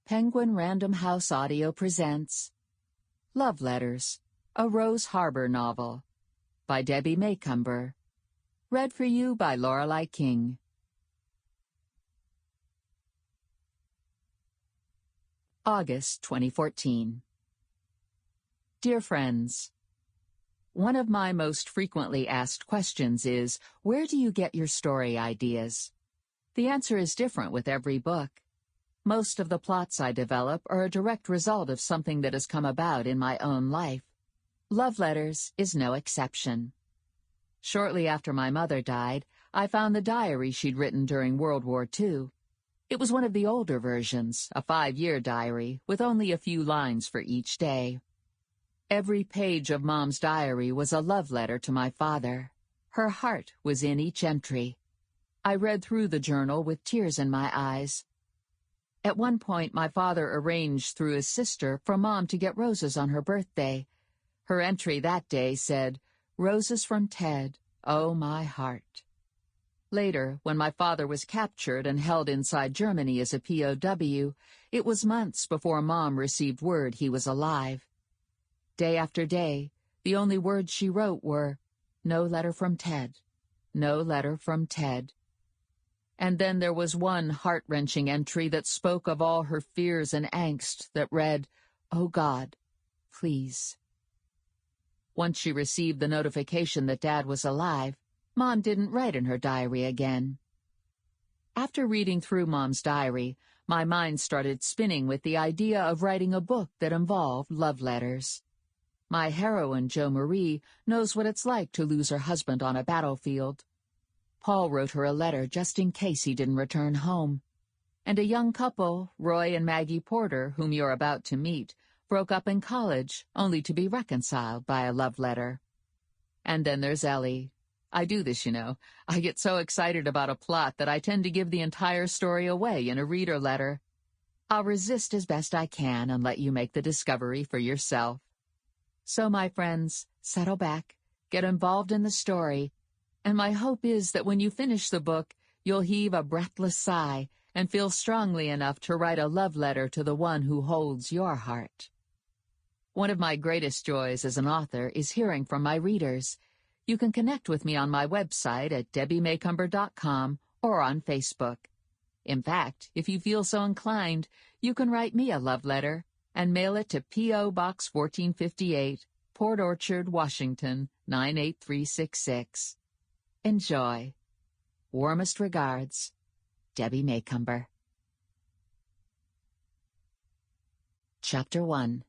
Penguin Random House Audio presents Love Letters, a Rose Harbor novel, by Debbie Macomber. Read for you by Lorelei King. August 2014. Dear friends, one of my most frequently asked questions is, where do you get your story ideas? The answer is different with every book. Most of the plots I develop are a direct result of something that has come about in my own life. Love Letters is no exception. Shortly after my mother died, I found the diary she'd written during World War II. It was one of the older versions, a 5-year diary, with only a few lines for each day. Every page of Mom's diary was a love letter to my father. Her heart was in each entry. I read through the journal with tears in my eyes. At one point, my father arranged through his sister for Mom to get roses on her birthday. Her entry that day said, "Roses from Ted, oh my heart." Later, when my father was captured and held inside Germany as a POW, it was months before Mom received word he was alive. Day after day, the only words she wrote were, "No letter from Ted, no letter from Ted." And then there was one heart-wrenching entry that spoke of all her fears and angst that read, "Oh God, please." Once she received the notification that Dad was alive, Mom didn't write in her diary again. After reading through Mom's diary, my mind started spinning with the idea of writing a book that involved love letters. My heroine, Jo Marie, knows what it's like to lose her husband on a battlefield. Paul wrote her a letter just in case he didn't return home. And a young couple, Roy and Maggie Porter, whom you're about to meet, broke up in college, only to be reconciled by a love letter. And then there's Ellie. I do this, you know. I get so excited about a plot that I tend to give the entire story away in a reader letter. I'll resist as best I can and let you make the discovery for yourself. So, my friends, settle back, get involved in the story, and my hope is that when you finish the book, you'll heave a breathless sigh and feel strongly enough to write a love letter to the one who holds your heart. One of my greatest joys as an author is hearing from my readers. You can connect with me on my website at debbiemacomber.com or on Facebook. In fact, if you feel so inclined, you can write me a love letter and mail it to P.O. Box 1458, Port Orchard, Washington, 98366. Enjoy. Warmest regards, Debbie Macomber. Chapter 1.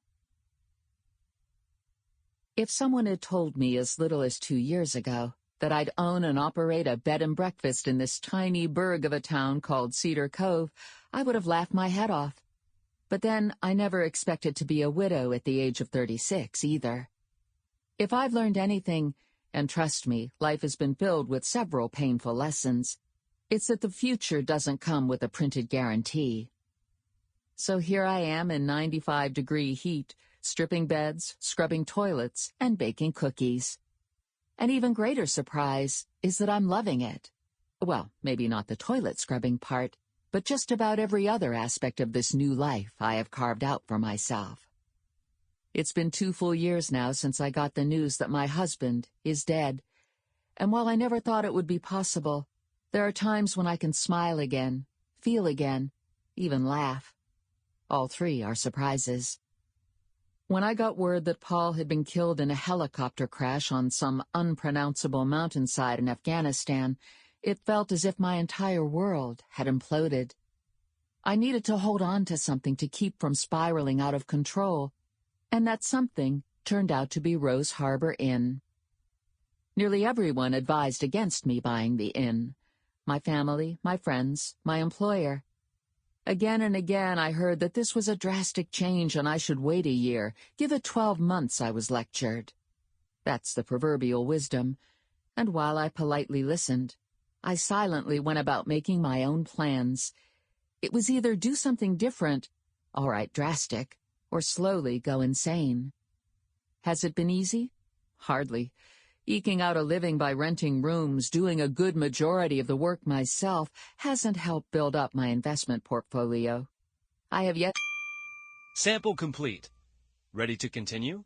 If someone had told me as little as 2 years ago that I'd own and operate a bed and breakfast in this tiny burg of a town called Cedar Cove, I would have laughed my head off. But then I never expected to be a widow at the age of 36 either. If I've learned anything, and trust me, life has been filled with several painful lessons, it's that the future doesn't come with a printed guarantee. So here I am in 95-degree heat, stripping beds, scrubbing toilets, and baking cookies. An even greater surprise is that I'm loving it. Well, maybe not the toilet scrubbing part, but just about every other aspect of this new life I have carved out for myself. It's been 2 full years now since I got the news that my husband is dead, and while I never thought it would be possible, there are times when I can smile again, feel again, even laugh. All 3 are surprises. When I got word that Paul had been killed in a helicopter crash on some unpronounceable mountainside in Afghanistan, it felt as if my entire world had imploded. I needed to hold on to something to keep from spiraling out of control, and that something turned out to be Rose Harbor Inn. Nearly everyone advised against me buying the inn. My family, my friends, my employer. Again and again I heard that this was a drastic change and I should wait a year. Give it 12 months, I was lectured. That's the proverbial wisdom, and while I politely listened, I silently went about making my own plans. It was either do something different, all right, drastic, or slowly go insane. Has it been easy? Hardly. Eking out a living by renting rooms, doing a good majority of the work myself, hasn't helped build up my investment portfolio. I have yet Sample complete. Ready to continue?